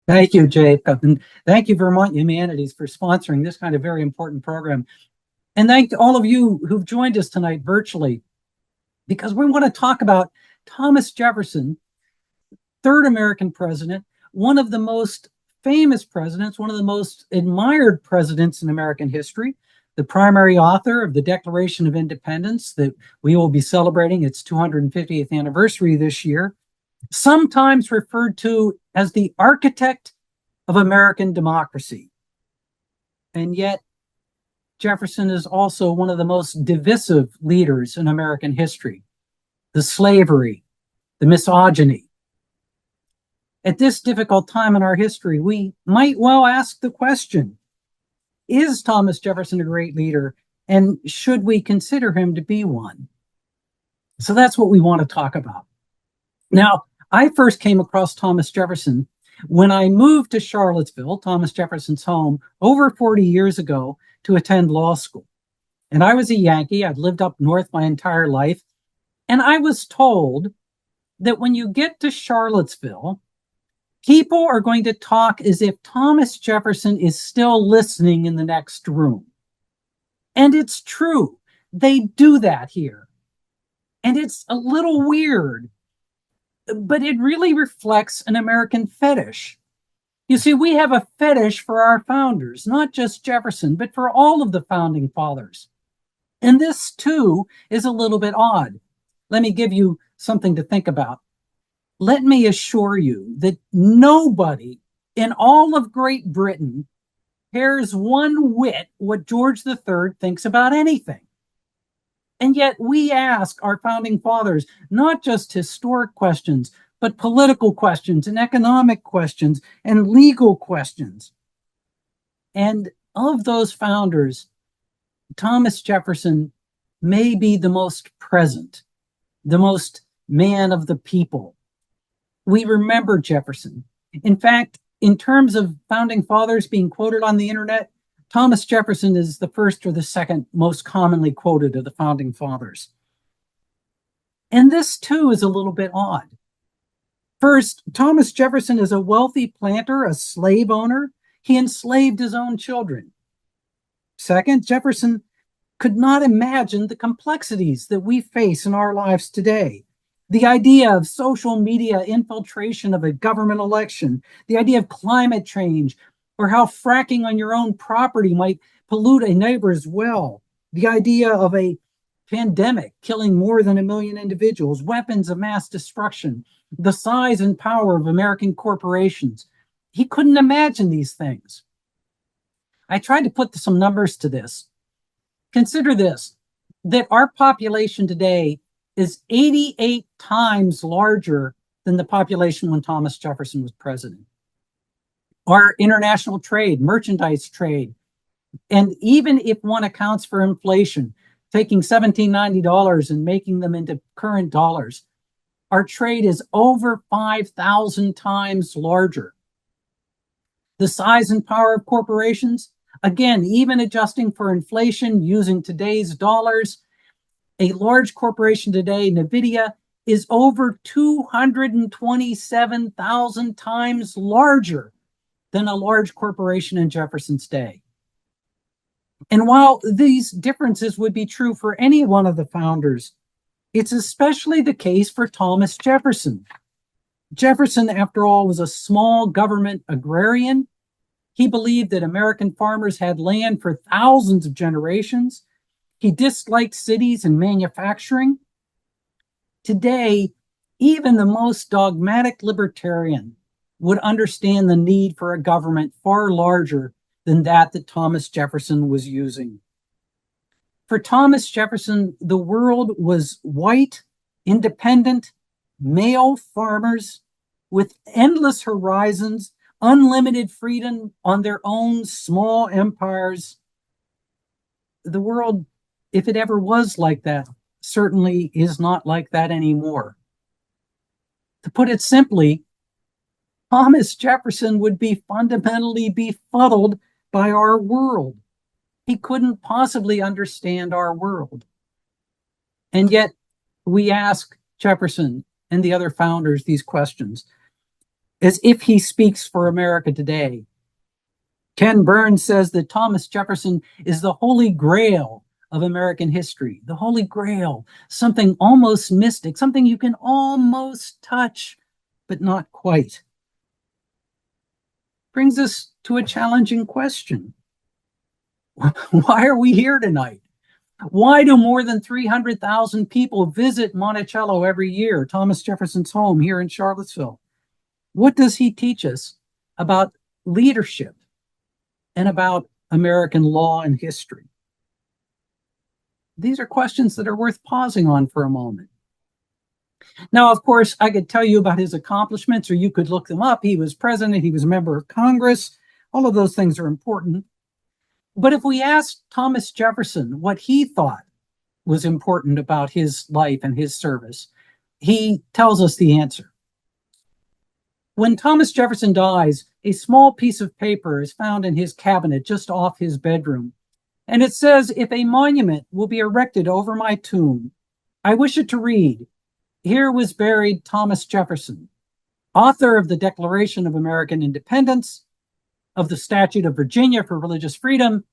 Thank you, Jacob. And thank you, Vermont Humanities, for sponsoring this kind of very important program. And thank all of you who've joined us tonight virtually, because we want to talk about Thomas Jefferson, third American president, one of the most famous presidents, one of the most admired presidents in American history, the primary author of the Declaration of Independence that we will be celebrating its 250th anniversary this year, sometimes referred to as the architect of American democracy. And yet, Jefferson is also one of the most divisive leaders in American history. The slavery, the misogyny. At this difficult time in our history, we might well ask the question, is Thomas Jefferson a great leader, and should we consider him to be one? So that's what we want to talk about. Now, I first came across Thomas Jefferson when I moved to Charlottesville, Thomas Jefferson's home, over 40 years ago to attend law school. And I was a Yankee. I'd lived up north my entire life. And I was told that when you get to Charlottesville, people are going to talk as if Thomas Jefferson is still listening in the next room. And it's true. They do that here. And it's a little weird, but it really reflects an American fetish. You see, we have a fetish for our founders, not just Jefferson, but for all of the founding fathers. And this, too, is a little bit odd. Let me give you something to think about. Let me assure you that nobody in all of Great Britain cares one whit what George III thinks about anything. And yet we ask our founding fathers not just historic questions, but political questions and economic questions and legal questions. And of those founders, Thomas Jefferson may be the most present, the most man of the people. We remember Jefferson. In fact, in terms of founding fathers being quoted on the internet, Thomas Jefferson is the first or the second most commonly quoted of the founding fathers. And this, too, is a little bit odd. First, Thomas Jefferson is a wealthy planter, a slave owner. He enslaved his own children. Second, Jefferson could not imagine the complexities that we face in our lives today. The idea of social media infiltration of a government election, the idea of climate change, or how fracking on your own property might pollute a neighbor's well, the idea of a pandemic killing more than 1 million individuals, weapons of mass destruction, the size and power of American corporations. He couldn't imagine these things. I tried to put some numbers to this. Consider this, that our population today is 88 times larger than the population when Thomas Jefferson was president. Our international trade, merchandise trade, and even if one accounts for inflation, taking $1790 and making them into current dollars, our trade is over 5,000 times larger. The size and power of corporations, again, even adjusting for inflation using today's dollars, a large corporation today, NVIDIA, is over 227,000 times larger than a large corporation in Jefferson's day. And while these differences would be true for any one of the founders, it's especially the case for Thomas Jefferson. Jefferson, after all, was a small government agrarian. He believed that American farmers had land for thousands of generations. He disliked cities and manufacturing. Today, even the most dogmatic libertarian would understand the need for a government far larger than that Thomas Jefferson was using. For Thomas Jefferson, the world was white, independent, male farmers with endless horizons, unlimited freedom on their own small empires. The world, if it ever was like that, certainly is not like that anymore. To put it simply, Thomas Jefferson would be fundamentally befuddled by our world. He couldn't possibly understand our world. And yet we ask Jefferson and the other founders these questions. as if he speaks for America today. Ken Burns says that Thomas Jefferson is the holy grail of American history, the holy grail, something almost mystic, something you can almost touch, but not quite. Brings us to a challenging question. Why are we here tonight? Why do more than 300,000 people visit Monticello every year, Thomas Jefferson's home here in Charlottesville? What does he teach us about leadership and about American law and history? These are questions that are worth pausing on for a moment. Now, of course, I could tell you about his accomplishments, or you could look them up. He was president, he was a member of Congress. All of those things are important. But if we asked Thomas Jefferson what he thought was important about his life and his service, he tells us the answer. When Thomas Jefferson dies, a small piece of paper is found in his cabinet just off his bedroom. And it says, "If a monument will be erected over my tomb, I wish it to read, 'Here was buried Thomas Jefferson, author of the Declaration of American Independence, of the Statute of Virginia for Religious Freedom,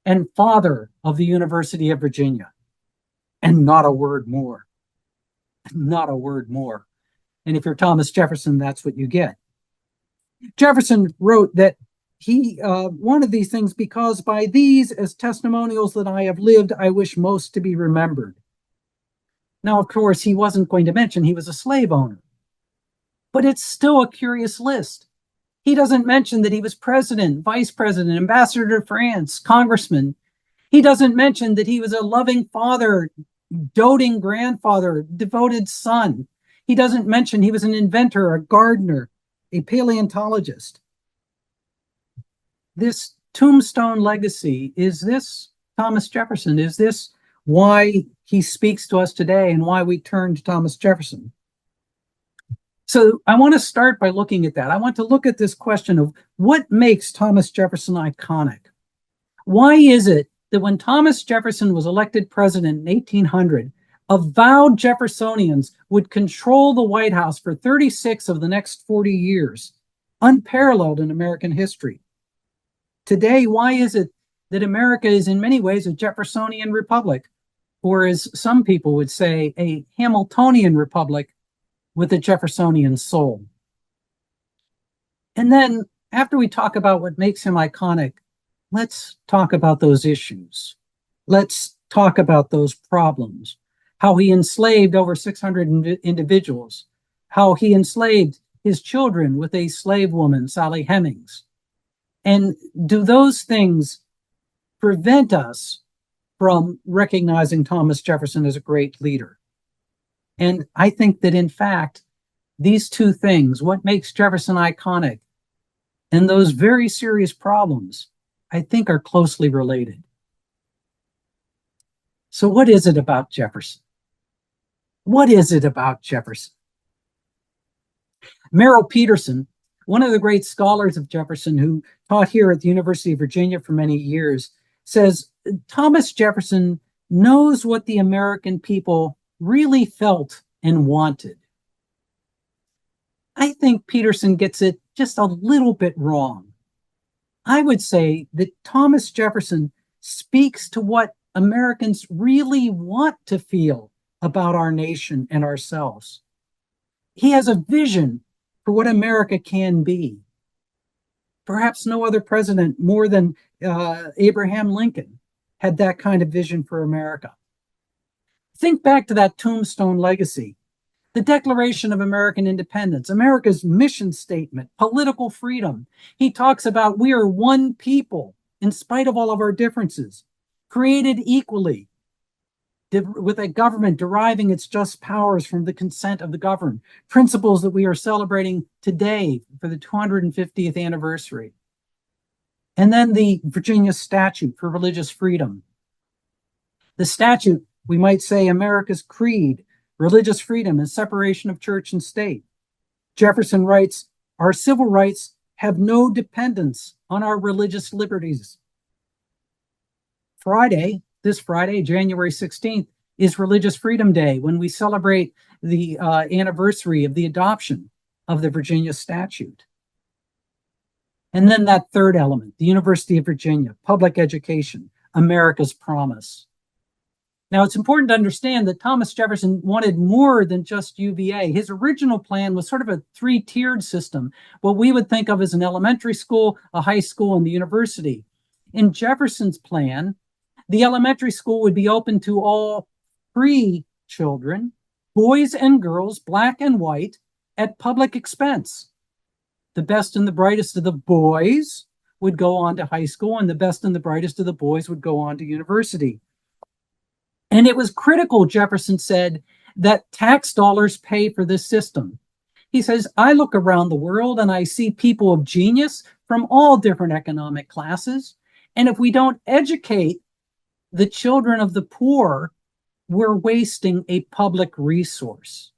and father of the University of Virginia.'" And not a word more. Not a word more. And if you're Thomas Jefferson, that's what you get. Jefferson wrote that he wanted these things because by these, as testimonials that I have lived, I wish most to be remembered. Now, of course, he wasn't going to mention he was a slave owner, but it's still a curious list. He doesn't mention that he was president, vice president, ambassador to France, congressman. He doesn't mention that he was a loving father, doting grandfather, devoted son. He doesn't mention he was an inventor, a gardener, a paleontologist. This tombstone legacy, is this Thomas Jefferson? Is this why he speaks to us today and why we turn to Thomas Jefferson? So I want to start by looking at that. I want to look at this question of what makes Thomas Jefferson iconic. Why is it that when Thomas Jefferson was elected president in 1800, avowed Jeffersonians would control the White House for 36 of the next 40 years, unparalleled in American history? Today, why is it that America is in many ways a Jeffersonian republic, or as some people would say, a Hamiltonian republic with a Jeffersonian soul? And then after we talk about what makes him iconic, let's talk about those issues. Let's talk about those problems. How he enslaved over 600 individuals. How he enslaved his children with a slave woman, Sally Hemings. And do those things prevent us from recognizing Thomas Jefferson as a great leader? And I think that, in fact, these two things, what makes Jefferson iconic and those very serious problems, I think are closely related. So what is it about Jefferson? What is it about Jefferson? Merrill Peterson, one of the great scholars of Jefferson who taught here at the University of Virginia for many years, says Thomas Jefferson knows what the American people really felt and wanted. I think Peterson gets it just a little bit wrong. I would say that Thomas Jefferson speaks to what Americans really want to feel about our nation and ourselves. He has a vision for what America can be. Perhaps no other president more than Abraham Lincoln had that kind of vision for America. Think back to that tombstone legacy, the Declaration of American Independence, America's mission statement, political freedom. He talks about we are one people in spite of all of our differences, created equally, with a government deriving its just powers from the consent of the governed, principles that we are celebrating today for the 250th anniversary. And then the Virginia Statute for Religious Freedom. The statute, we might say, America's creed, religious freedom and separation of church and state. Jefferson writes, our civil rights have no dependence on our religious liberties. This Friday, January 16th, is Religious Freedom Day, when we celebrate the anniversary of the adoption of the Virginia statute. And then that third element, the University of Virginia, public education, America's promise. Now, it's important to understand that Thomas Jefferson wanted more than just UVA. His original plan was sort of a three-tiered system, what we would think of as an elementary school, a high school, and the university. In Jefferson's plan, the elementary school would be open to all free children, boys and girls, black and white, at public expense. The best and the brightest of the boys would go on to high school, and the best and the brightest of the boys would go on to university. And it was critical, Jefferson said, that tax dollars pay for this system. He says, I look around the world and I see people of genius from all different economic classes. And if we don't educate the children of the poor, we're wasting a public resource.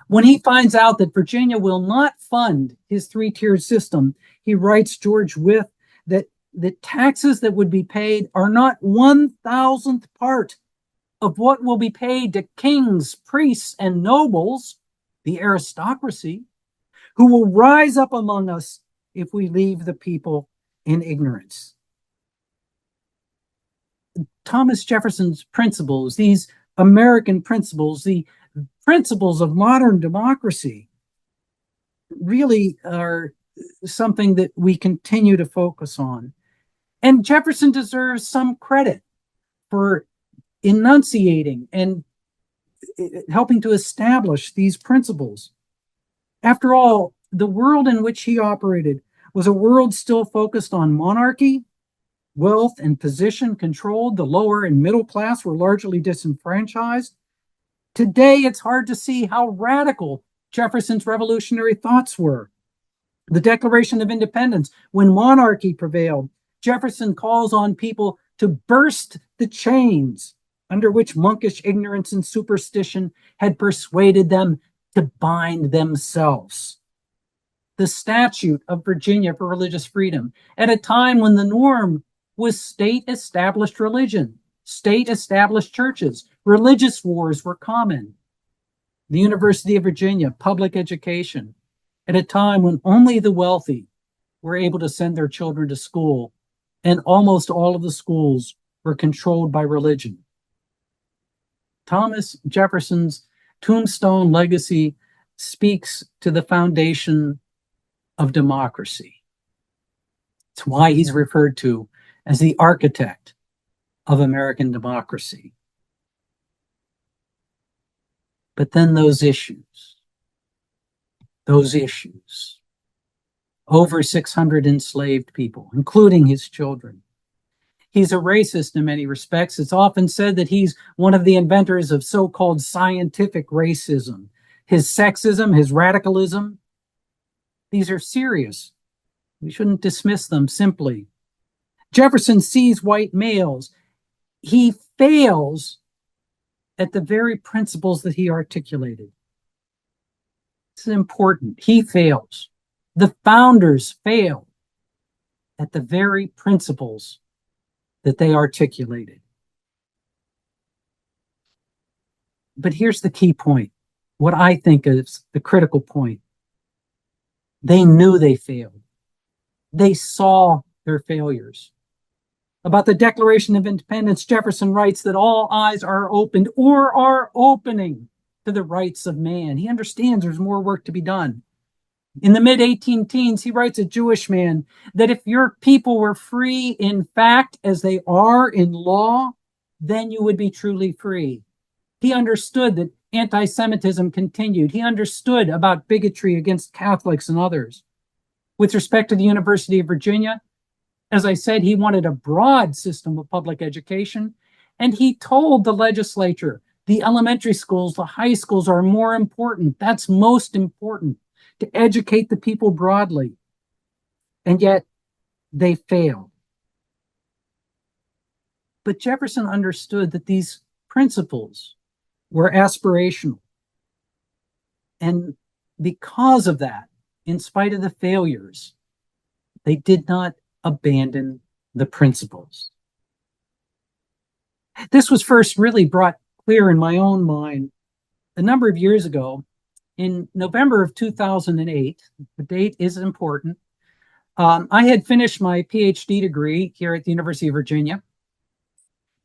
When he finds out that Virginia will not fund his three-tiered system, he writes George Wythe that the taxes that would be paid are not 1,000th part of what will be paid to kings, priests, and nobles, the aristocracy, who will rise up among us if we leave the people in ignorance. Thomas Jefferson's principles, these American principles, the principles of modern democracy, really are something that we continue to focus on. And Jefferson deserves some credit for enunciating and helping to establish these principles. After all, the world in which he operated was a world still focused on monarchy. Wealth and position controlled. The lower and middle class were largely disenfranchised. Today, it's hard to see how radical Jefferson's revolutionary thoughts were. The Declaration of Independence, when monarchy prevailed, Jefferson calls on people to burst the chains under which monkish ignorance and superstition had persuaded them to bind themselves. The Statute of Virginia for Religious Freedom, at a time when the norm was state-established religion, state-established churches, religious wars were common. The University of Virginia, public education, at a time when only the wealthy were able to send their children to school, and almost all of the schools were controlled by religion. Thomas Jefferson's tombstone legacy speaks to the foundation of democracy. It's why he's referred to as the architect of American democracy. But then those issues, over 600 enslaved people, including his children. He's a racist in many respects. It's often said that he's one of the inventors of so-called scientific racism. His sexism, his radicalism, these are serious. We shouldn't dismiss them simply. Jefferson sees white males. He fails at the very principles that he articulated. This is important. He fails. The founders failed at the very principles that they articulated. But here's the key point, what I think is the critical point. They knew they failed. They saw their failures. About the Declaration of Independence, Jefferson writes that all eyes are opened or are opening to the rights of man. He understands there's more work to be done. In the mid-18 teens, he writes, a Jewish man, that if your people were free in fact as they are in law, then you would be truly free. He understood that anti-Semitism continued. He understood about bigotry against Catholics and others. With respect to the University of Virginia, as I said, he wanted a broad system of public education, and he told the legislature, the elementary schools, the high schools are more important. That's most important, to educate the people broadly. And yet they failed. But Jefferson understood that these principles were aspirational. And because of that, in spite of the failures, they did not abandon the principles. This was first really brought clear in my own mind a number of years ago in November of 2008. The date is important. I had finished my PhD degree here at the University of Virginia,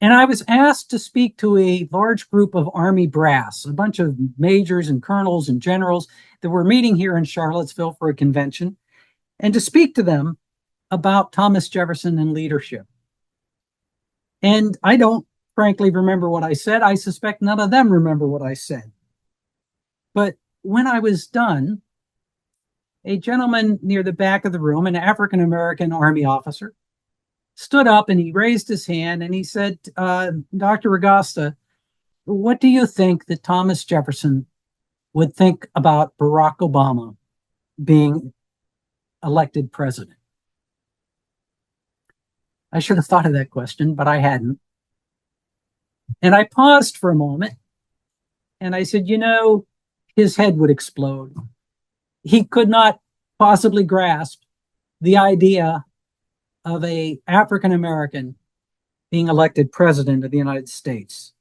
and I was asked to speak to a large group of Army brass, a bunch of majors and colonels and generals that were meeting here in Charlottesville for a convention, and to speak to them about Thomas Jefferson and leadership. And I don't frankly remember what I said. I suspect none of them remember what I said. But when I was done, a gentleman near the back of the room, an African-American Army officer, stood up and he raised his hand and he said, Dr. Ragosta, what do you think that Thomas Jefferson would think about Barack Obama being elected president? I should have thought of that question, but I hadn't. And I paused for a moment and I said, his head would explode. He could not possibly grasp the idea of an African American being elected president of the United States.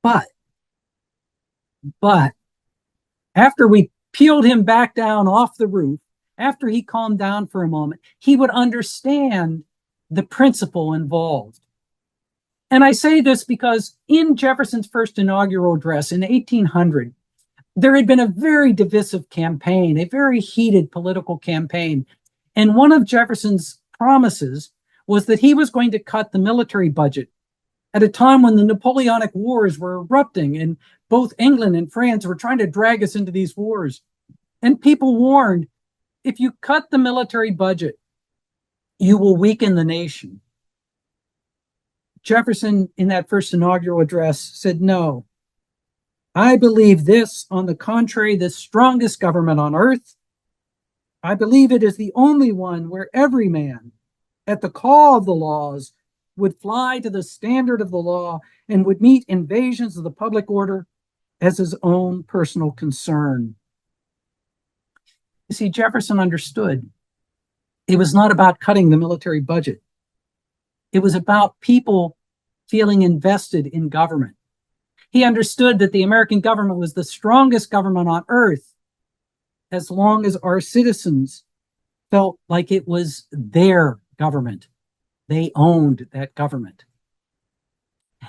But after we peeled him back down off the roof, after he calmed down for a moment, he would understand the principle involved. And I say this because in Jefferson's first inaugural address in 1800, there had been a very divisive campaign, a very heated political campaign. And one of Jefferson's promises was that he was going to cut the military budget at a time when the Napoleonic Wars were erupting and both England and France were trying to drag us into these wars. And people warned, if you cut the military budget, you will weaken the nation. Jefferson, in that first inaugural address, said, no, I believe this, on the contrary, the strongest government on earth. I believe it is the only one where every man, at the call of the laws, would fly to the standard of the law and would meet invasions of the public order as his own personal concern. You see, Jefferson understood it was not about cutting the military budget. It was about people feeling invested in government. He understood that the American government was the strongest government on earth as long as our citizens felt like it was their government. They owned that government.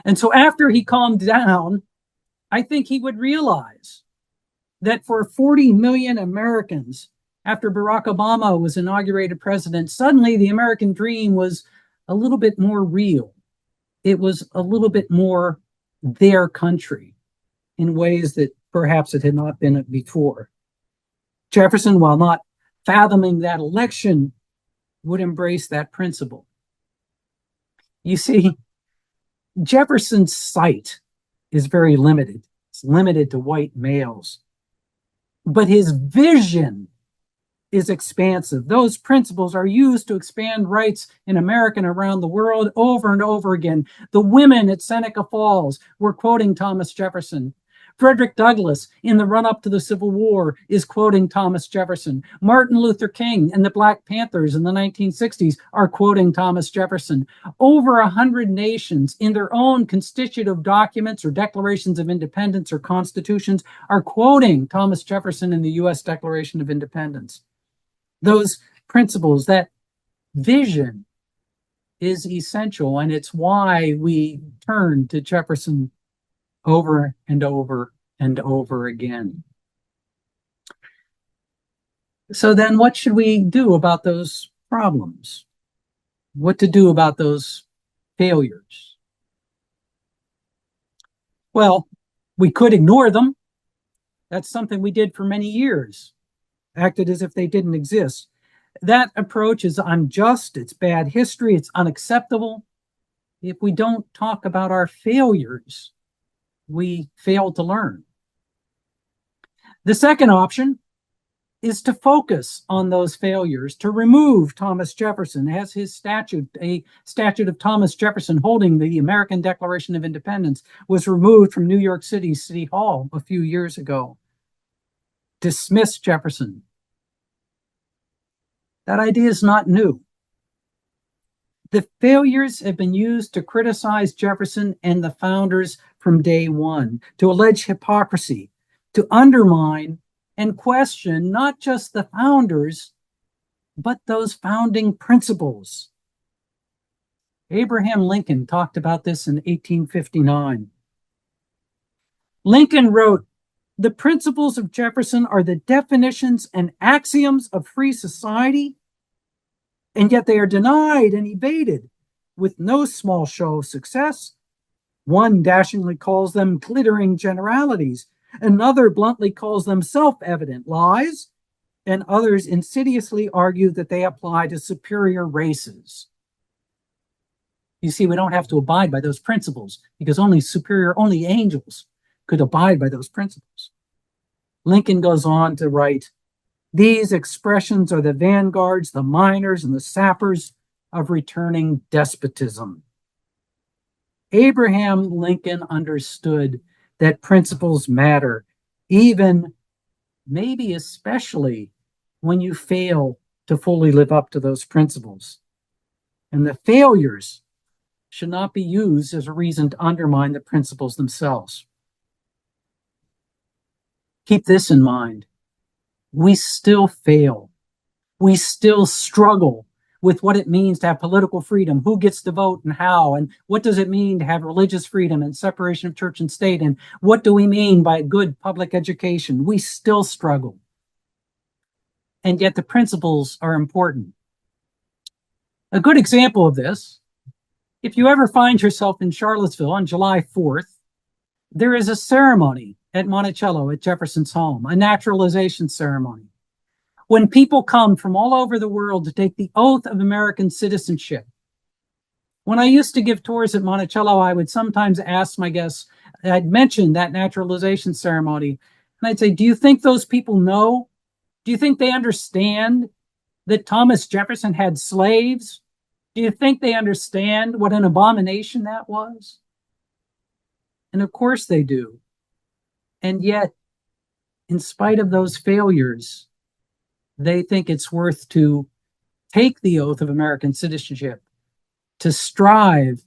And so after he calmed down, I think he would realize that for 40 million Americans, after Barack Obama was inaugurated president, suddenly the American dream was a little bit more real. It was a little bit more their country in ways that perhaps it had not been before. Jefferson, while not fathoming that election, would embrace that principle. You see, Jefferson's sight is very limited. It's limited to white males. But his vision is expansive. Those principles are used to expand rights in America and around the world over and over again. The women at Seneca Falls were quoting Thomas Jefferson. Frederick Douglass, in the run-up to the Civil War, is quoting Thomas Jefferson. Martin Luther King and the Black Panthers in the 1960s are quoting Thomas Jefferson. Over 100 nations in their own constitutive documents or declarations of independence or constitutions are quoting Thomas Jefferson in the U.S. Declaration of Independence. Those principles, that vision is essential, and it's why we turn to Jefferson over and over and over again. So then what should we do about those problems? What to do about those failures? Well, we could ignore them. That's something we did for many years, acted as if they didn't exist. That approach is unjust, it's bad history, it's unacceptable. If we don't talk about our failures, we fail to learn. The second option is to focus on those failures, to remove Thomas Jefferson as his statute. A statute of Thomas Jefferson holding the American Declaration of Independence was removed from New York City City Hall a few years ago. Dismiss Jefferson. That idea is not new. The failures have been used to criticize Jefferson and the founders from day one, to allege hypocrisy, to undermine and question not just the founders, but those founding principles. Abraham Lincoln talked about this in 1859. Lincoln wrote, "The principles of Jefferson are the definitions and axioms of free society, and yet they are denied and evaded with no small show of success. One dashingly calls them glittering generalities, another bluntly calls them self-evident lies, and others insidiously argue that they apply to superior races." You see, we don't have to abide by those principles because only angels could abide by those principles. Lincoln goes on to write, "These expressions are the vanguards, the miners, and the sappers of returning despotism." Abraham Lincoln understood that principles matter, even, maybe especially, when you fail to fully live up to those principles. And the failures should not be used as a reason to undermine the principles themselves. Keep this in mind. We still fail. We still struggle with what it means to have political freedom, who gets to vote and how, and what does it mean to have religious freedom and separation of church and state, and what do we mean by good public education? We still struggle. And yet the principles are important. A good example of this, if you ever find yourself in Charlottesville on July 4th, there is a ceremony at Monticello at Jefferson's home, a naturalization ceremony, when people come from all over the world to take the oath of American citizenship. When I used to give tours at Monticello, I would sometimes ask my guests, I'd mention that naturalization ceremony, and I'd say, do you think those people know? Do you think they understand that Thomas Jefferson had slaves? Do you think they understand what an abomination that was? And of course they do. And yet, in spite of those failures, they think it's worth to take the oath of American citizenship, to strive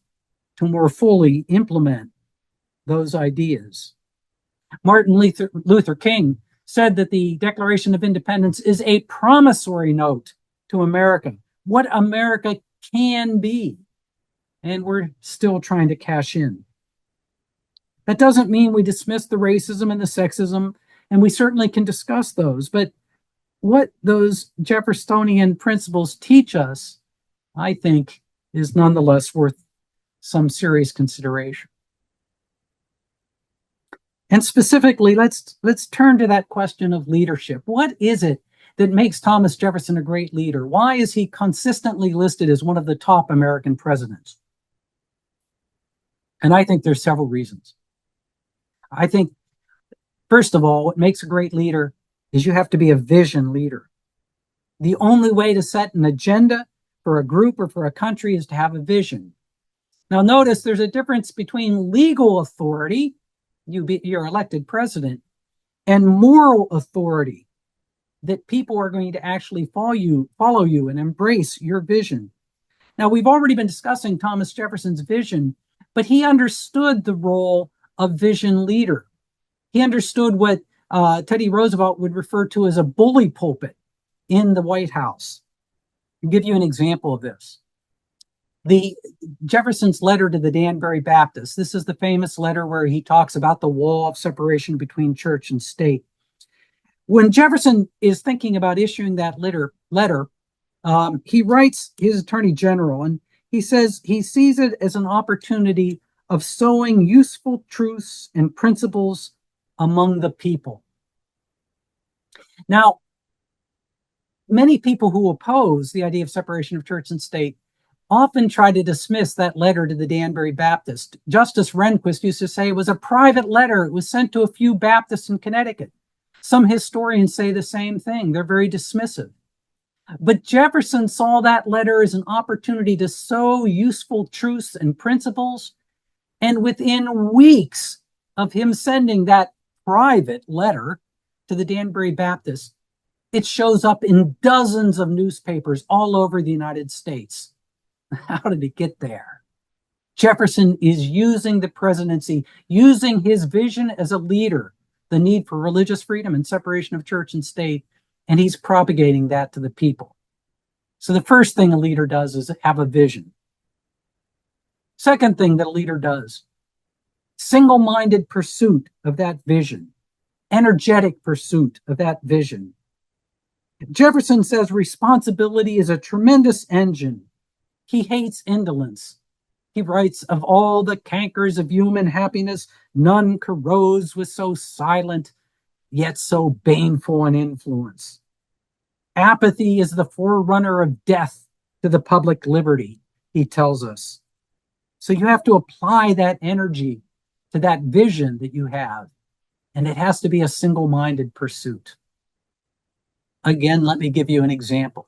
to more fully implement those ideas. Martin Luther King said that the Declaration of Independence is a promissory note to America, what America can be, and we're still trying to cash in. That doesn't mean we dismiss the racism and the sexism, and we certainly can discuss those, but what those Jeffersonian principles teach us, I think, is nonetheless worth some serious consideration. And specifically, let's turn to that question of leadership. What is it that makes Thomas Jefferson a great leader? Why is he consistently listed as one of the top American presidents? And I think there's several reasons. I think, first of all, what makes a great leader is you have to be a vision leader. The only way to set an agenda for a group or for a country is to have a vision. Now, notice there's a difference between legal authority, you're elected president, and moral authority, that people are going to actually follow you and embrace your vision. Now, we've already been discussing Thomas Jefferson's vision, but he understood the role of vision leader. He understood what Teddy Roosevelt would refer to as a bully pulpit in the White House. I'll give you an example of this. Jefferson's letter to the Danbury Baptists. This is the famous letter where he talks about the wall of separation between church and state. When Jefferson is thinking about issuing that letter, he writes his attorney general, and he says he sees it as an opportunity of sowing useful truths and principles among the people. Now, many people who oppose the idea of separation of church and state often try to dismiss that letter to the Danbury Baptist. Justice Rehnquist used to say it was a private letter. It was sent to a few Baptists in Connecticut. Some historians say the same thing. They're very dismissive. But Jefferson saw that letter as an opportunity to sow useful truths and principles. And within weeks of him sending that private letter to the Danbury Baptist, it shows up in dozens of newspapers all over the United States. How did it get there? Jefferson is using the presidency, using his vision as a leader, the need for religious freedom and separation of church and state, and he's propagating that to the people. So the first thing a leader does is have a vision. Second thing that a leader does, single-minded pursuit of that vision, energetic pursuit of that vision. Jefferson says responsibility is a tremendous engine. He hates indolence. He writes, of all the cankers of human happiness, none corrodes with so silent, yet so baneful an influence. Apathy is the forerunner of death to the public liberty, he tells us. So you have to apply that energy to that vision that you have, and it has to be a single-minded pursuit. Again, let me give you an example.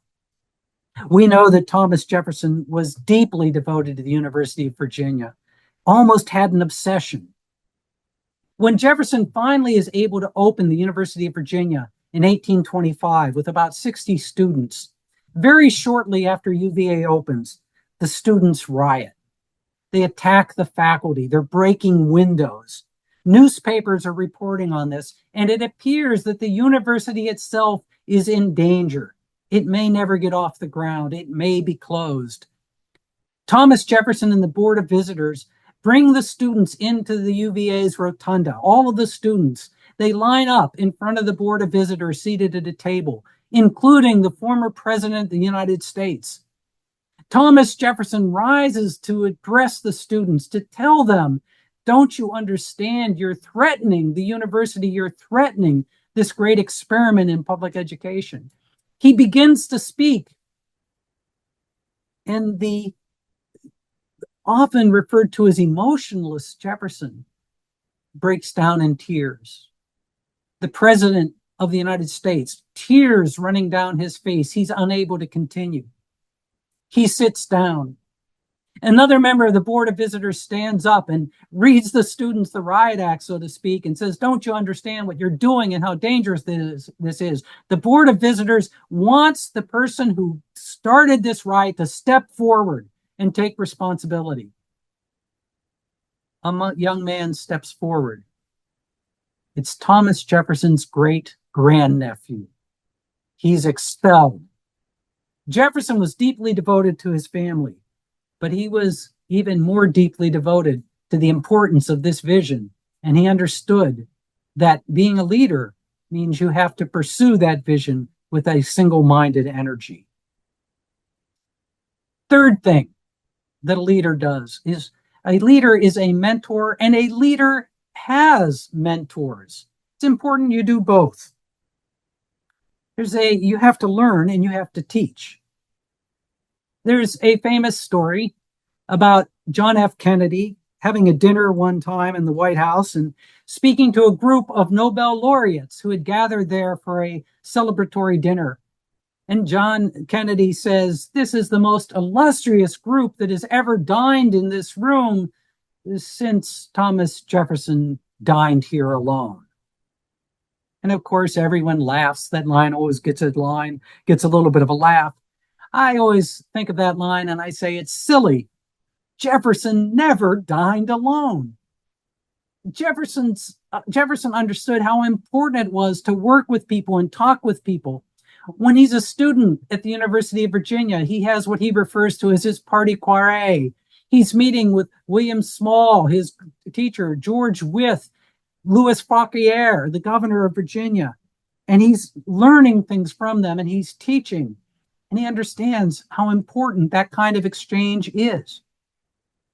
We know that Thomas Jefferson was deeply devoted to the University of Virginia, almost had an obsession. When Jefferson finally is able to open the University of Virginia in 1825 with about 60 students, very shortly after UVA opens, the students riot. They attack the faculty. They're breaking windows. Newspapers are reporting on this, and it appears that the university itself is in danger. It may never get off the ground. It may be closed. Thomas Jefferson and the Board of Visitors bring the students into the UVA's rotunda. All of the students, they line up in front of the Board of Visitors seated at a table, including the former President of the United States. Thomas Jefferson rises to address the students, to tell them, don't you understand? You're threatening the university. You're threatening this great experiment in public education. He begins to speak, and the often referred to as emotionless Jefferson breaks down in tears. The President of the United States, tears running down his face. He's unable to continue. He sits down. Another member of the Board of Visitors stands up and reads the students the riot act, so to speak, and says, don't you understand what you're doing and how dangerous this is? The Board of Visitors wants the person who started this riot to step forward and take responsibility. A young man steps forward. It's Thomas Jefferson's great-grandnephew. He's expelled. Jefferson was deeply devoted to his family, but he was even more deeply devoted to the importance of this vision. And he understood that being a leader means you have to pursue that vision with a single-minded energy. Third thing that a leader does is a leader is a mentor, and a leader has mentors. It's important you do both. You have to learn and you have to teach. There's a famous story about John F. Kennedy having a dinner one time in the White House and speaking to a group of Nobel laureates who had gathered there for a celebratory dinner. And John Kennedy says, this is the most illustrious group that has ever dined in this room since Thomas Jefferson dined here alone. And of course, everyone laughs. That line always gets a little bit of a laugh. I always think of that line and I say, it's silly. Jefferson never dined alone. Jefferson understood how important it was to work with people and talk with people. When he's a student at the University of Virginia, he has what he refers to as his party soiree. He's meeting with William Small, his teacher, George Wythe, Louis Fauquier, the governor of Virginia, and he's learning things from them and he's teaching, and he understands how important that kind of exchange is.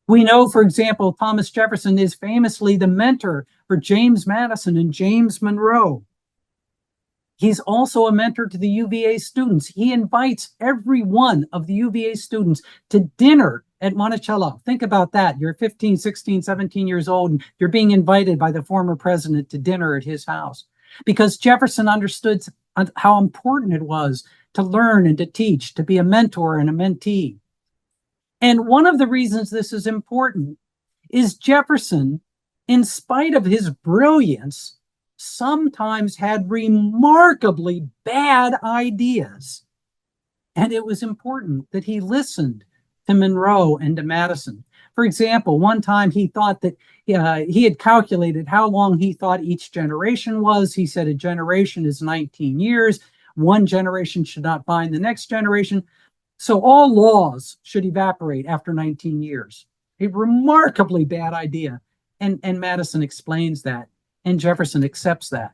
We know, for example, Thomas Jefferson is famously the mentor for James Madison and James Monroe. He's also a mentor to the UVA students. He invites every one of the UVA students to dinner at Monticello. Think about that. You're 15, 16, 17 years old, and you're being invited by the former president to dinner at his house. Because Jefferson understood how important it was to learn and to teach, to be a mentor and a mentee. And one of the reasons this is important is Jefferson, in spite of his brilliance, sometimes had remarkably bad ideas. And it was important that he listened to Monroe and to Madison. For example, one time he thought that he had calculated how long he thought each generation was. He said a generation is 19 years. One generation should not bind the next generation. So all laws should evaporate after 19 years. A remarkably bad idea. And Madison explains that, and Jefferson accepts that.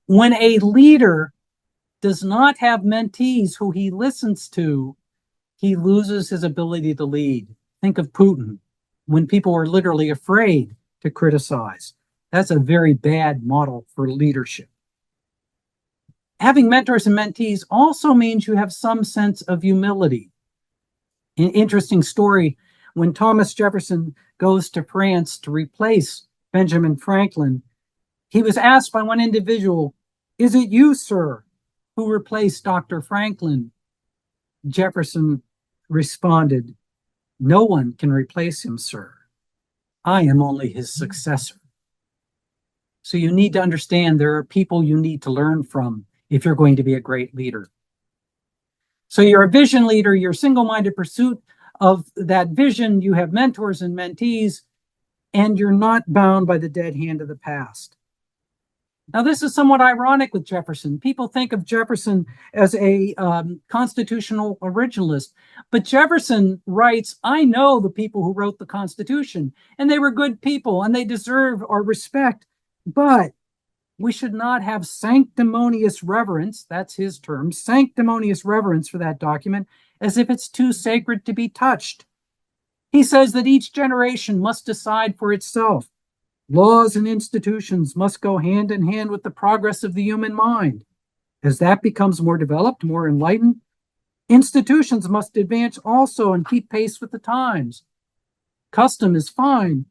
When a leader does not have mentees who he listens to, he loses his ability to lead. Think of Putin, when people are literally afraid to criticize. That's a very bad model for leadership. Having mentors and mentees also means you have some sense of humility. An interesting story, when Thomas Jefferson goes to France to replace Benjamin Franklin, he was asked by one individual, "Is it you, sir, who replaced Dr. Franklin?" Jefferson responded, "No one can replace him, sir. I am only his successor." So you need to understand there are people you need to learn from if you're going to be a great leader. So you're a vision leader, you're single-minded pursuit of that vision, you have mentors and mentees, and you're not bound by the dead hand of the past. Now, this is somewhat ironic with Jefferson. People think of Jefferson as a constitutional originalist, but Jefferson writes, "I know the people who wrote the Constitution, and they were good people, and they deserve our respect, but we should not have sanctimonious reverence," that's his term, sanctimonious reverence for that document, as if it's too sacred to be touched. He says that each generation must decide for itself. Laws and institutions must go hand in hand with the progress of the human mind. As that becomes more developed, more enlightened, institutions must advance also and keep pace with the times. Custom is fine,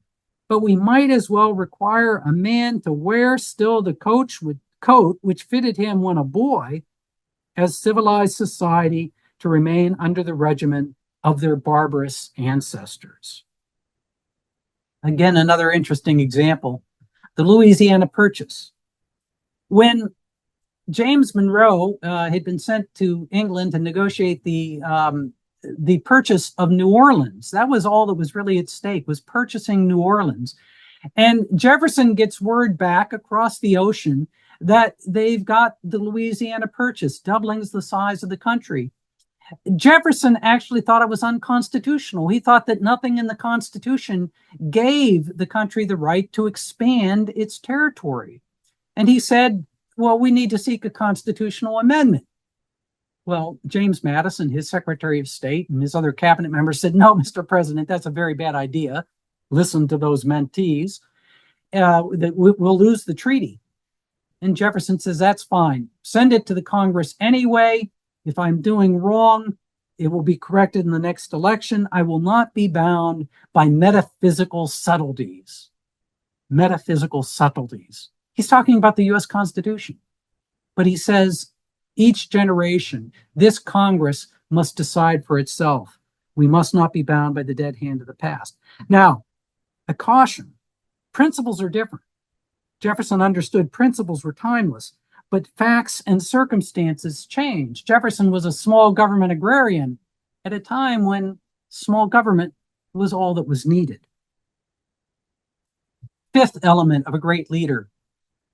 but we might as well require a man to wear still the coat which fitted him when a boy, as civilized society to remain under the regimen of their barbarous ancestors. Again, another interesting example, the Louisiana Purchase. When James Monroe had been sent to England to negotiate the purchase of New Orleans, that was all that was really at stake, was purchasing New Orleans. And Jefferson gets word back across the ocean that they've got the Louisiana Purchase, doubling the size of the country. Jefferson actually thought it was unconstitutional. He thought that nothing in the Constitution gave the country the right to expand its territory. And he said, well, we need to seek a constitutional amendment. Well, James Madison, his Secretary of State, and his other cabinet members said, "No, Mr. President, that's a very bad idea. Listen to those mentees. We'll lose the treaty." And Jefferson says, "That's fine. Send it to the Congress anyway. If I'm doing wrong, it will be corrected in the next election. I will not be bound by metaphysical subtleties." Metaphysical subtleties. He's talking about the U.S. Constitution. But he says, each generation, this Congress must decide for itself. We must not be bound by the dead hand of the past. Now, a caution. Principles are different. Jefferson understood principles were timeless, but facts and circumstances change. Jefferson was a small government agrarian at a time when small government was all that was needed. Fifth element of a great leader,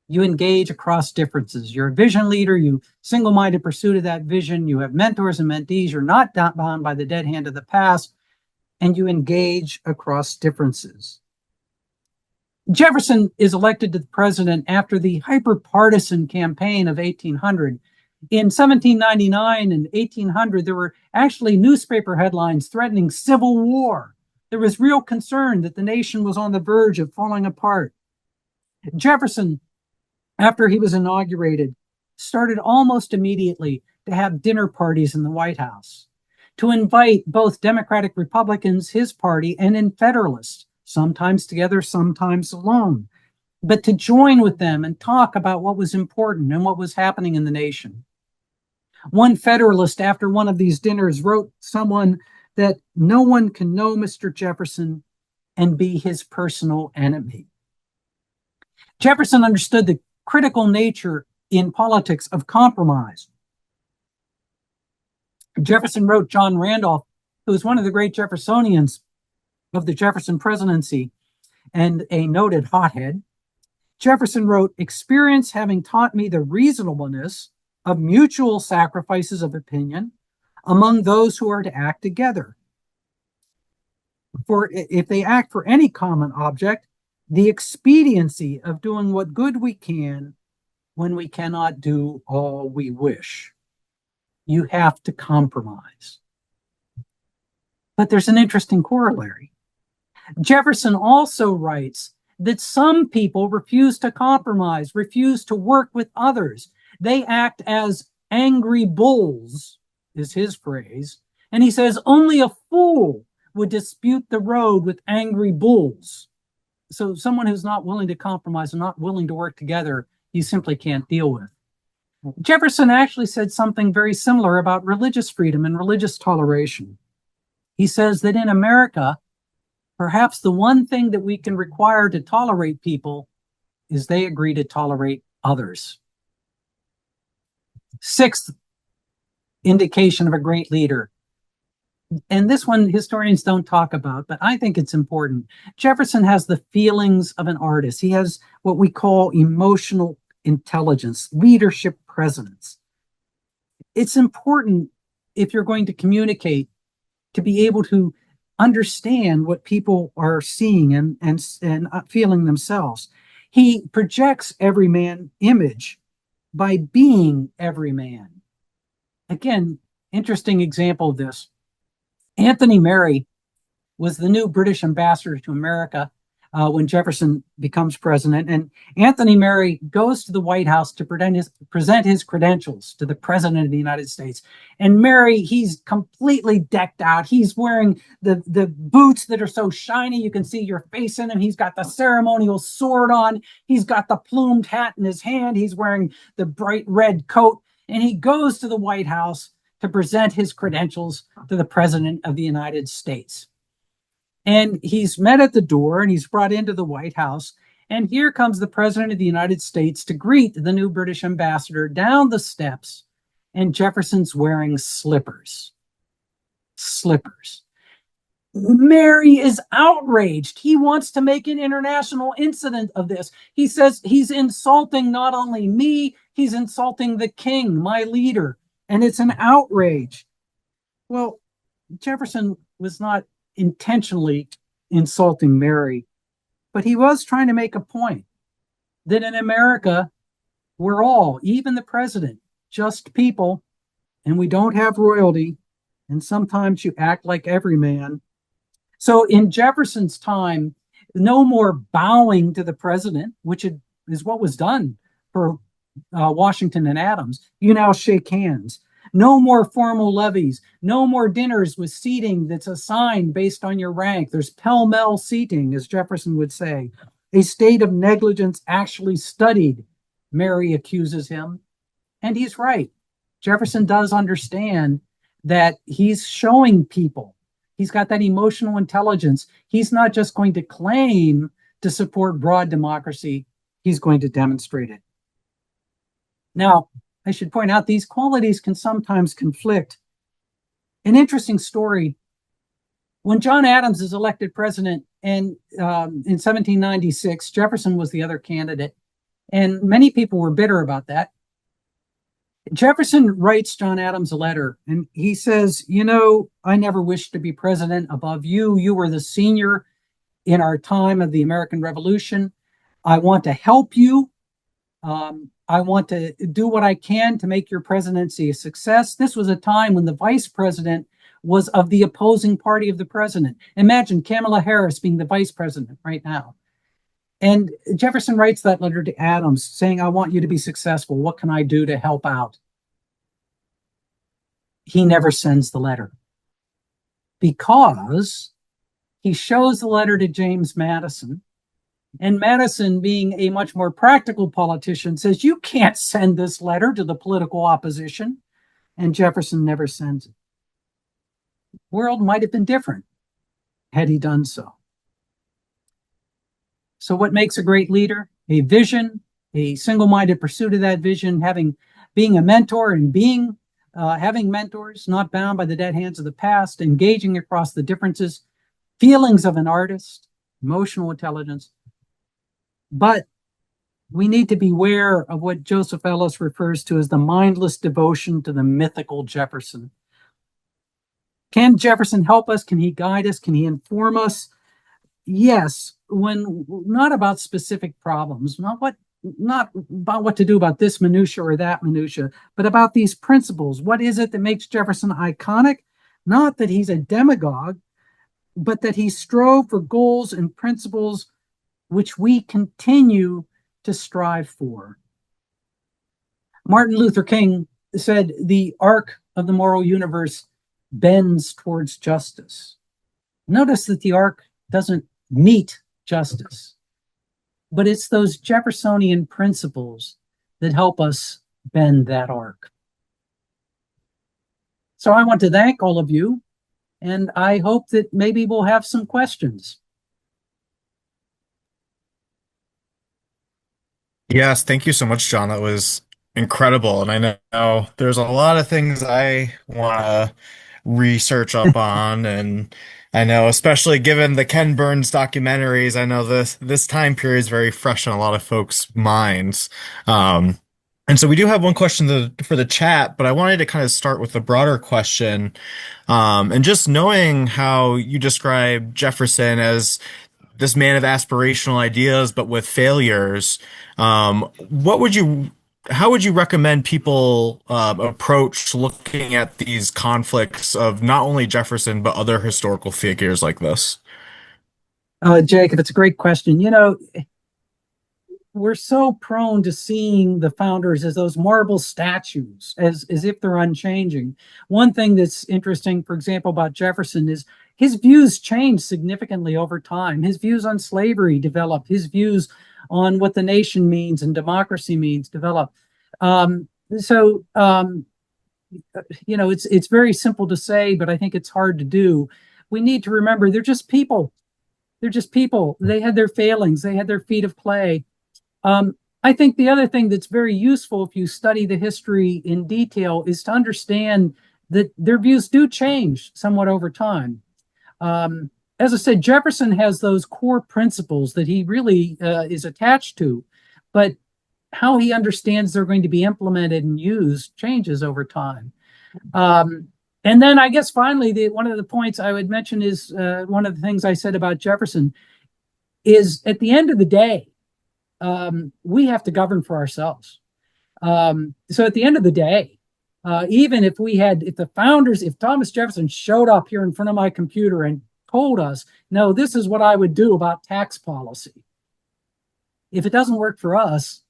you engage across differences. You're a vision leader, you single-minded pursuit of that vision, you have mentors and mentees, you're not bound by the dead hand of the past, and you engage across differences. Jefferson is elected to the president after the hyper-partisan campaign of 1800. In 1799 and 1800, there were actually newspaper headlines threatening civil war. There was real concern that the nation was on the verge of falling apart. Jefferson, after he was inaugurated, started almost immediately to have dinner parties in the White House, to invite both Democratic Republicans, his party, and in Federalists, sometimes together, sometimes alone, but to join with them and talk about what was important and what was happening in the nation. One Federalist, after one of these dinners, wrote someone that no one can know Mr. Jefferson and be his personal enemy. Jefferson understood the critical nature in politics of compromise. Jefferson wrote John Randolph, who was one of the great Jeffersonians of the Jefferson presidency and a noted hothead. Jefferson wrote, "Experience having taught me the reasonableness of mutual sacrifices of opinion among those who are to act together. For if they act for any common object, the expediency of doing what good we can when we cannot do all we wish. You have to compromise." But there's an interesting corollary. Jefferson also writes that some people refuse to compromise, refuse to work with others. They act as angry bulls, is his phrase. And he says only a fool would dispute the road with angry bulls. So someone who's not willing to compromise and not willing to work together, you simply can't deal with. Jefferson actually said something very similar about religious freedom and religious toleration. He says that in America, perhaps the one thing that we can require to tolerate people is they agree to tolerate others. Sixth indication of a great leader, and this one historians don't talk about, but I think it's important. Jefferson has the feelings of an artist. He has what we call emotional intelligence, leadership presence. It's important, if you're going to communicate, to be able to understand what people are seeing and feeling themselves. He projects every man image by being every man. Again, interesting example of this. Anthony Merry was the new British ambassador to America when Jefferson becomes president. And Anthony Merry goes to the White House to present his credentials to the president of the United States. And Merry, he's completely decked out. He's wearing the boots that are so shiny you can see your face in them. He's got the ceremonial sword on. He's got the plumed hat in his hand. He's wearing the bright red coat. And he goes to the White House to present his credentials to the president of the United States. And he's met at the door and he's brought into the White House. And here comes the president of the United States to greet the new British ambassador down the steps. And Jefferson's wearing slippers. Slippers. Merry is outraged. He wants to make an international incident of this. He says he's insulting not only me, he's insulting the king, my leader. And it's an outrage. Well, Jefferson was not intentionally insulting Merry, but he was trying to make a point that in America, we're all, even the president, just people, and we don't have royalty, and sometimes you act like every man. So in Jefferson's time, no more bowing to the president, which is what was done for Washington and Adams. You now shake hands. No more formal levees. No more dinners with seating that's assigned based on your rank. There's pell-mell seating, as Jefferson would say. A state of negligence actually studied, Merry accuses him. And he's right. Jefferson does understand that he's showing people. He's got that emotional intelligence. He's not just going to claim to support broad democracy. He's going to demonstrate it. Now, I should point out these qualities can sometimes conflict. An interesting story. When John Adams is elected president in 1796, Jefferson was the other candidate. And many people were bitter about that. Jefferson writes John Adams a letter, and he says, you know, I never wished to be president above you. You were the senior in our time of the American Revolution. I want to help you. I want to do what I can to make your presidency a success. This was a time when the vice president was of the opposing party of the president. Imagine Kamala Harris being the vice president right now. And Jefferson writes that letter to Adams saying, I want you to be successful. What can I do to help out? He never sends the letter because he shows the letter to James Madison. And Madison, being a much more practical politician, says, you can't send this letter to the political opposition. And Jefferson never sends it. The world might have been different had he done so. So what makes a great leader? A vision, a single-minded pursuit of that vision, being a mentor and being having mentors, not bound by the dead hands of the past, engaging across the differences, feelings of an artist, emotional intelligence. But we need to beware of what Joseph Ellis refers to as the mindless devotion to the mythical Jefferson. Can Jefferson help us? Can he guide us? Can he inform us? Yes, when not about specific problems, not about what to do about this minutia or that minutia, but about these principles. What is it that makes Jefferson iconic? Not that he's a demagogue, but that he strove for goals and principles which we continue to strive for. Martin Luther King said, "The arc of the moral universe bends towards justice." Notice that the arc doesn't meet justice, but it's those Jeffersonian principles that help us bend that arc. So I want to thank all of you, and I hope that maybe we'll have some questions. Yes, thank you so much, John. That was incredible. And I know there's a lot of things I want to research up on. And I know, especially given the Ken Burns documentaries, I know this time period is very fresh in a lot of folks' minds. Um, and so we do have one question for the chat, but I wanted to kind of start with a broader question. And just knowing how you describe Jefferson as this man of aspirational ideas, but with failures. What would you, how would you recommend people approach looking at these conflicts of not only Jefferson, but other historical figures like this? Jacob, it's a great question. We're so prone to seeing the founders as those marble statues, as if they're unchanging. One thing that's interesting, for example, about Jefferson is his views changed significantly over time. His views on slavery developed. His views on what the nation means and democracy means developed. So it's very simple to say, but I think it's hard to do. We need to remember they're just people. They're just people. They had their failings. They had their feet of clay. I think the other thing that's very useful if you study the history in detail is to understand that their views do change somewhat over time. As I said, Jefferson has those core principles that he really is attached to, but how he understands they're going to be implemented and used changes over time. And then I guess finally, one of the points I would mention is one of the things I said about Jefferson is at the end of the day, we have to govern for ourselves. So at the end of the day, even if if Thomas Jefferson showed up here in front of my computer and told us, no, this is what I would do about tax policy. If it doesn't work for us,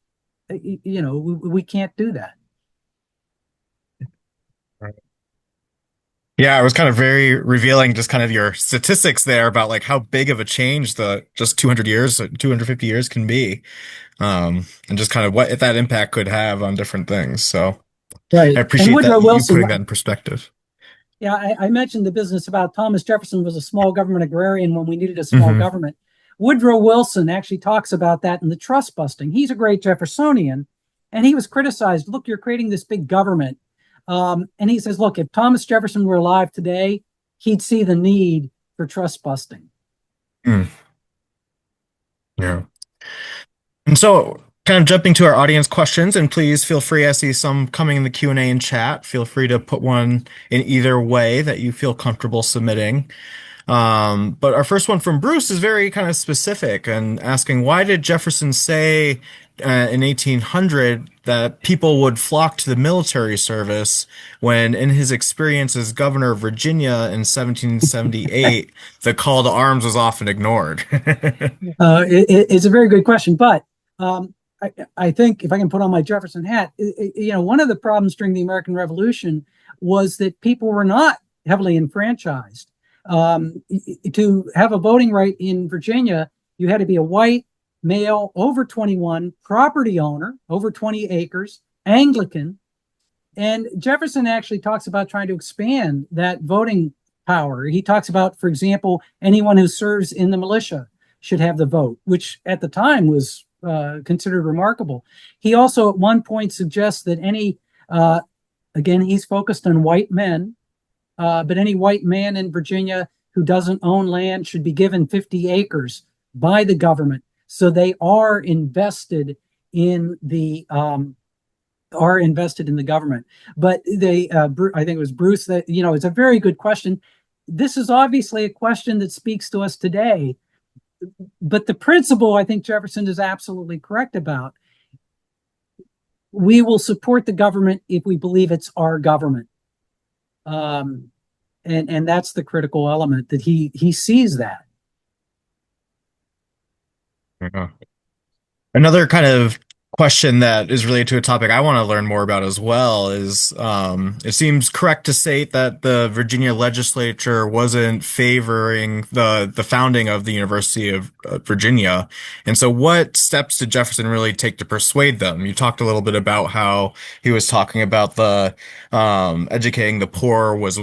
we can't do that. Yeah, it was kind of very revealing, just kind of your statistics there about like how big of a change the just 200 years, 250 years can be. And just kind of what that impact could have on different things. So I Right. And appreciate Woodrow that you Wilson, putting that in perspective. yeah, I mentioned the business about Thomas Jefferson was a small government agrarian when we needed a small Hmm. government. Woodrow Wilson actually talks about that in the trust busting. He's a great Jeffersonian, and he was criticized. Look, you're creating this big government. And he says, look, if Thomas Jefferson were alive today, he'd see the need for trust busting. Mm, yeah. And so kind of jumping to our audience questions, and please feel free, I see some coming in the Q&A and chat. Feel free to put one in either way that you feel comfortable submitting. But our first one from Bruce is very kind of specific and asking, why did Jefferson say in 1800 that people would flock to the military service when, in his experience as governor of Virginia in 1778, the call to arms was often ignored? It's a very good question, but I think if I can put on my Jefferson hat, one of the problems during the American Revolution was that people were not heavily enfranchised. To have a voting right in Virginia, you had to be a white male over 21, property owner over 20 acres, Anglican. And Jefferson actually talks about trying to expand that voting power. He talks about, for example, anyone who serves in the militia should have the vote, which at the time was considered remarkable. He also at one point suggests that any Again, he's focused on white men, but any white man in Virginia who doesn't own land should be given 50 acres by the government. So they are invested in the government. But they, I think it was Bruce that, it's a very good question. This is obviously a question that speaks to us today. But the principle, I think Jefferson is absolutely correct about. We will support the government if we believe it's our government. And that's the critical element, that he sees that. Yeah. Another kind of question that is related to a topic I want to learn more about as well is it seems correct to state that the Virginia legislature wasn't favoring the founding of the University of Virginia. And so what steps did Jefferson really take to persuade them? You talked a little bit about how he was talking about the educating the poor was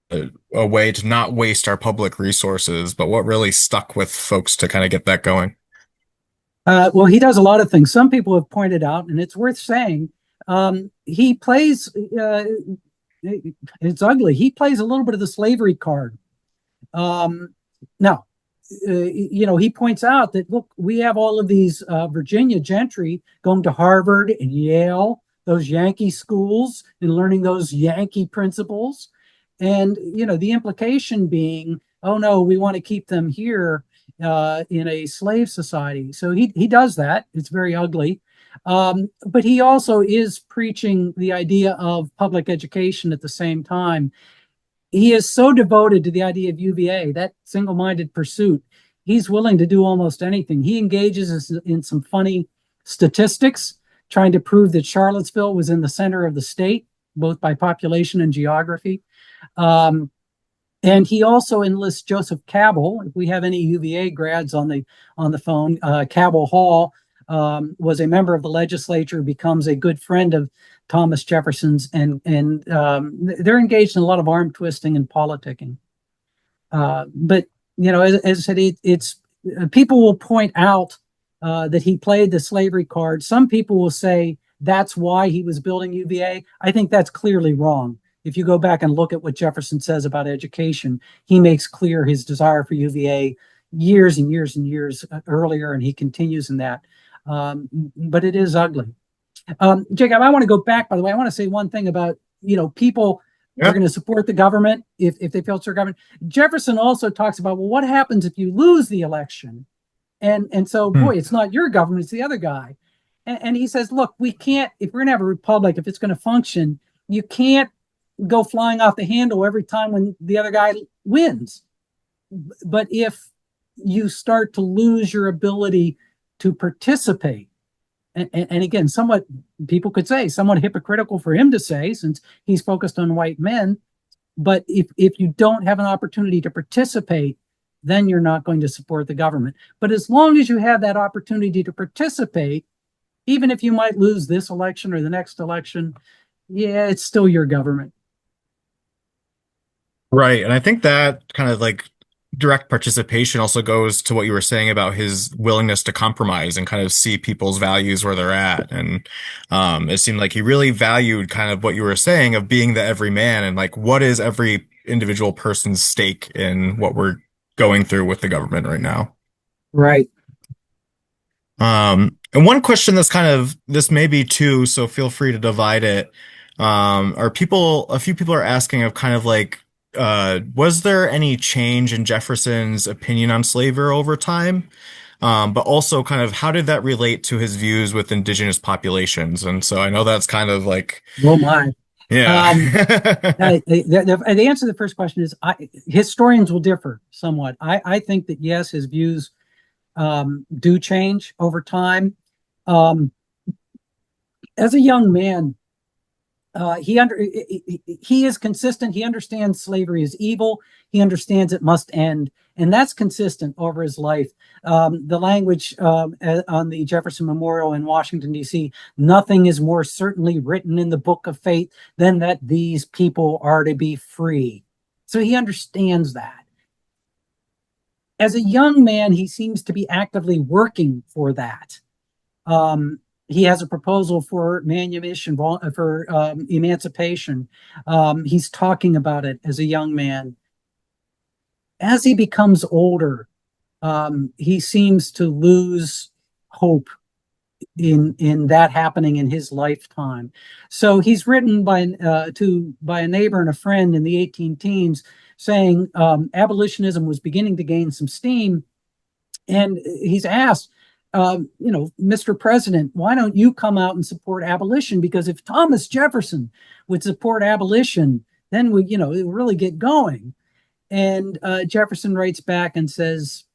a way to not waste our public resources, but what really stuck with folks to kind of get that going? Well, he does a lot of things. Some people have pointed out, and it's worth saying, he plays, it's ugly. He plays a little bit of the slavery card. Now, he points out that, look, we have all of these Virginia gentry going to Harvard and Yale, those Yankee schools, and learning those Yankee principles. And, the implication being, oh, no, we want to keep them here in a slave society. So he does that. It's very ugly. But he also is preaching the idea of public education at the same time. He is so devoted to the idea of UVA, that single-minded pursuit. He's willing to do almost anything. He engages in some funny statistics, trying to prove that Charlottesville was in the center of the state, both by population and geography. And he also enlists Joseph Cabell. If we have any UVA grads on the phone, Cabell Hall was a member of the legislature, becomes a good friend of Thomas Jefferson's, and they're engaged in a lot of arm twisting and politicking. But as I said, it's people will point out that he played the slavery card. Some people will say that's why he was building UVA. I think that's clearly wrong. If you go back and look at what Jefferson says about education, he makes clear his desire for UVA years and years and years earlier, and he continues in that. But it is ugly. Jacob, I want to go back, by the way. I want to say one thing about, people are going to support the government if they feel it's their government. Jefferson also talks about, well, what happens if you lose the election? And so, boy, it's not your government, it's the other guy. And he says, look, we can't, if we're going to have a republic, if it's going to function, you can't go flying off the handle every time when the other guy wins. But if you start to lose your ability to participate, and again, somewhat, people could say, somewhat hypocritical for him to say, since he's focused on white men, but if you don't have an opportunity to participate, then you're not going to support the government. But as long as you have that opportunity to participate, even if you might lose this election or the next election, yeah, it's still your government. Right. And I think that kind of like direct participation also goes to what you were saying about his willingness to compromise and kind of see people's values where they're at. And it seemed like he really valued kind of what you were saying of being the everyman and like what is every individual person's stake in what we're going through with the government right now. Right. And one question that's kind of this may be two, so feel free to divide it. A few people are asking of kind of like was there any change in Jefferson's opinion on slavery over time? But also kind of how did that relate to his views with indigenous populations? And so I know that's kind of like, Oh my. yeah. The answer to the first question is historians will differ somewhat. I think that, yes, his views do change over time. As a young man, he is consistent. He understands slavery is evil. He understands it must end, and that's consistent over his life. The language on the Jefferson Memorial in Washington, D.C., nothing is more certainly written in the book of fate than that these people are to be free. So he understands that. As a young man, he seems to be actively working for that. He has a proposal for manumission, for emancipation. He's talking about it as a young man. As he becomes older, he seems to lose hope in that happening in his lifetime. So he's written by a neighbor and a friend in the 18 teens saying abolitionism was beginning to gain some steam, and he's asked, Mr. President, why don't you come out and support abolition? Because if Thomas Jefferson would support abolition, then it will really get going. And Jefferson writes back and says,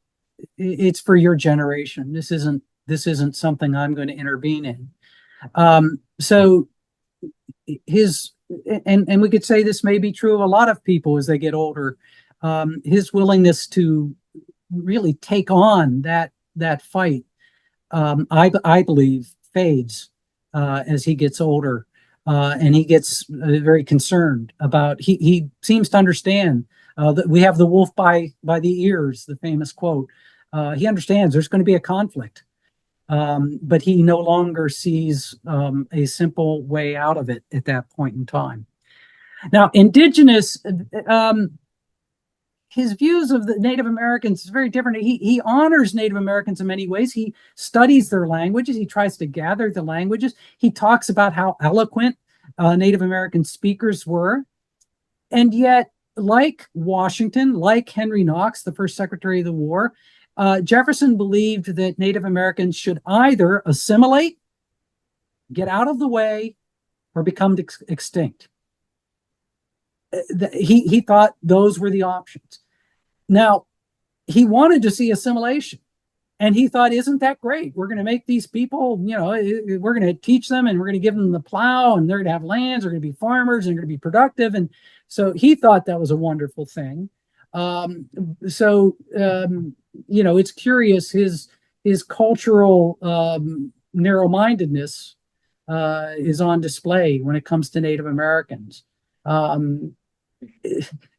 "It's for your generation. This isn't something I'm going to intervene in." So his and we could say this may be true of a lot of people as they get older. His willingness to really take on that fight, I believe, fades as he gets older, and he gets very concerned about. He seems to understand that we have the wolf by the ears, the famous quote. He understands there's going to be a conflict, but he no longer sees a simple way out of it at that point in time. Now, indigenous. His views of the Native Americans is very different. He honors Native Americans in many ways. He studies their languages. He tries to gather the languages. He talks about how eloquent Native American speakers were. And yet, like Washington, like Henry Knox, the first Secretary of the War, Jefferson believed that Native Americans should either assimilate, get out of the way, or become extinct. He thought those were the options. Now, he wanted to see assimilation, and he thought, isn't that great? We're going to make these people, we're going to teach them, and we're going to give them the plow, and they're going to have lands, they're going to be farmers, and they're going to be productive. And so he thought that was a wonderful thing. It's curious, his cultural narrow-mindedness is on display when it comes to Native Americans.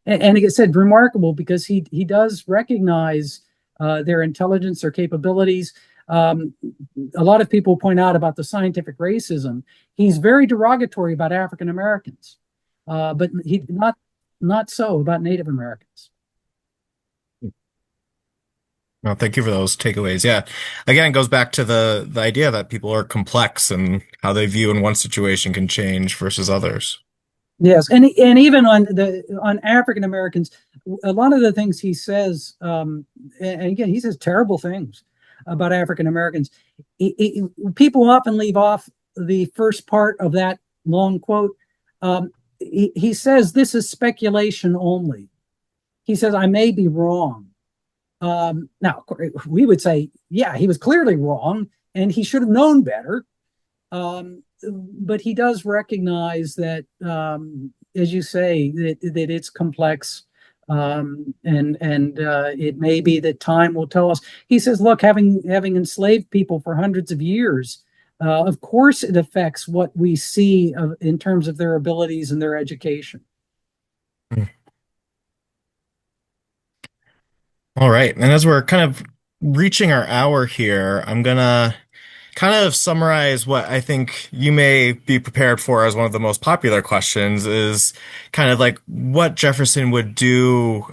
And like I said, remarkable because he does recognize their intelligence, their capabilities. A lot of people point out about the scientific racism. He's very derogatory about African Americans, but he not so about Native Americans. Well, thank you for those takeaways. Yeah. Again, it goes back to the idea that people are complex and how they view in one situation can change versus others. Yes, and even on African Americans, a lot of the things he says, and again, he says terrible things about African Americans. People often leave off the first part of that long quote. He says this is speculation only. He says I may be wrong. Now, we would say, yeah, he was clearly wrong, and he should have known better. But he does recognize that, as you say, that it's complex, and it may be that time will tell us. He says, look, having enslaved people for hundreds of years, of course it affects what we see in terms of their abilities and their education. All right. And as we're kind of reaching our hour here, I'm gonna kind of summarize what I think you may be prepared for as one of the most popular questions is kind of like what Jefferson would do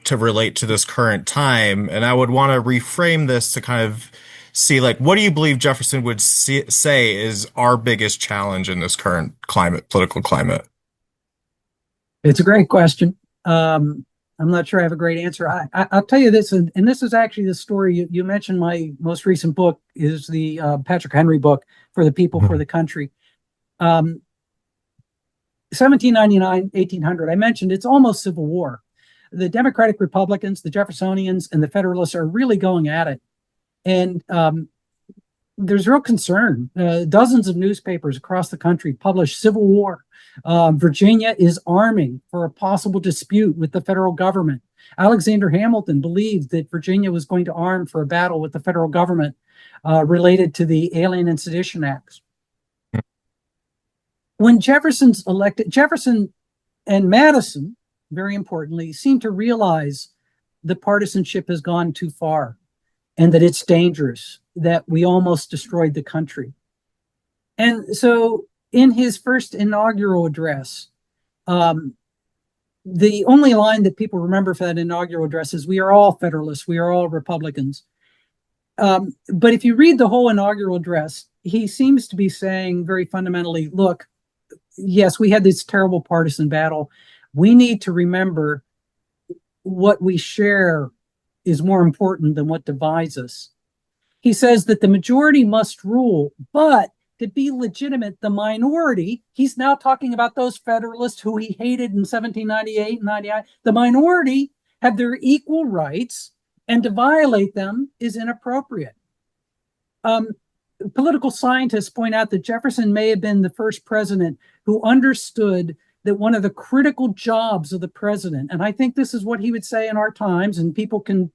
to relate to this current time. And I would want to reframe this to kind of see like, what do you believe Jefferson would say is our biggest challenge in this current political climate? It's a great question. I'm not sure I have a great answer. I'll tell you this, and this is actually the story you mentioned. My most recent book is the Patrick Henry book, For the People, for the Country. 1799, 1800. I mentioned it's almost civil war. The Democratic Republicans, the Jeffersonians, and the Federalists are really going at it, and there's real concern. Dozens of newspapers across the country publish civil war. Virginia is arming for a possible dispute with the federal government. Alexander Hamilton believed that Virginia was going to arm for a battle with the federal government related to the Alien and Sedition Acts. When Jefferson's elected, Jefferson and Madison, very importantly, seem to realize the partisanship has gone too far and that it's dangerous, that we almost destroyed the country. And so in his first inaugural address, um, the only line that people remember for that inaugural address is, "We are all Federalists, we are all Republicans." But if you read the whole inaugural address, he seems to be saying very fundamentally, look, yes, we had this terrible partisan battle. We need to remember what we share is more important than what divides us. He says that the majority must rule, but to be legitimate, the minority, he's now talking about those Federalists who he hated in 1798 and 99, the minority have their equal rights, and to violate them is inappropriate. Political scientists point out that Jefferson may have been the first president who understood that one of the critical jobs of the president, and I think this is what he would say in our times, and people can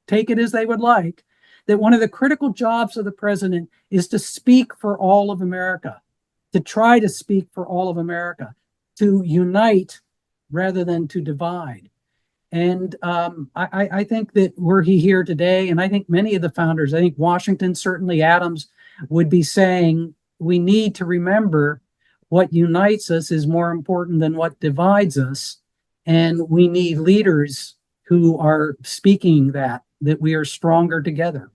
take it as they would like, that one of the critical jobs of the president is to speak for all of America, to try to speak for all of America, to unite rather than to divide. And I think that were he here today, and I think many of the founders, I think Washington, certainly Adams, would be saying we need to remember what unites us is more important than what divides us. And we need leaders who are speaking that we are stronger together.